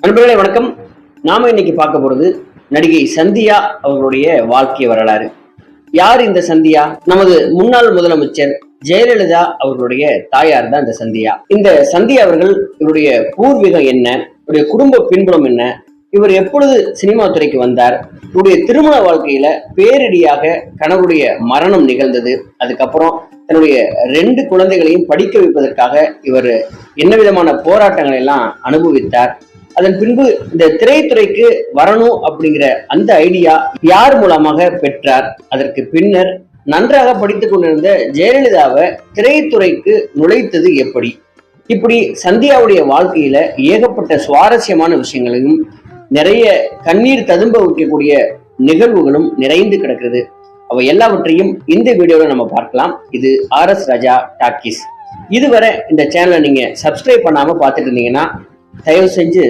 நண்பர்களே வணக்கம். நாம இன்னைக்கு பார்க்க போறது நடிகை சந்தியா அவர்களுடைய வாழ்க்கை வரலாறு. யார் இந்த சந்தியா? நமது முன்னாள் முதலமைச்சர் ஜெயலலிதா அவர்களுடைய தாயார் தான் இந்த சந்தியா. இந்த சந்தியா அவர்கள் இவருடைய பூர்வீகம் என்ன, இவருடைய குடும்ப பின்புலம் என்ன, இவர் எப்பொழுது சினிமா துறைக்கு வந்தார், இவருடைய திருமண வாழ்க்கையில பேரிடியாக கணவருடைய மரணம் நிகழ்ந்தது, அதுக்கப்புறம் தன்னுடைய 2 குழந்தைகளையும் படிக்க வைப்பதற்காக இவர் என்ன விதமான போராட்டங்களை எல்லாம் அனுபவித்தார், அதன் பின்பு இந்த திரைத்துறைக்கு வரணும் அப்படிங்கிற அந்த ஐடியா யார் மூலமாக பெற்றார், அதற்கு பின்னர் நன்றாக படித்துக் கொண்டிருந்த ஜெயலலிதாவை திரைத்துறைக்கு நுழைத்தது எப்படி, இப்படி சந்தியாவுடைய வாழ்க்கையில ஏகப்பட்ட சுவாரஸ்யமான விஷயங்களையும் நிறைய கண்ணீர் ததும்ப வைக்கக்கூடிய நிகழ்வுகளும் நிறைந்து கிடக்கிறது. அவை எல்லாவற்றையும் இந்த வீடியோல நம்ம பார்க்கலாம். இது RS ராஜா டாக்கீஸ். இதுவரை இந்த சேனலை நீங்க சப்ஸ்கிரைப் பண்ணாம பார்த்துட்டு இருந்தீங்கன்னா தயவு செஞ்சு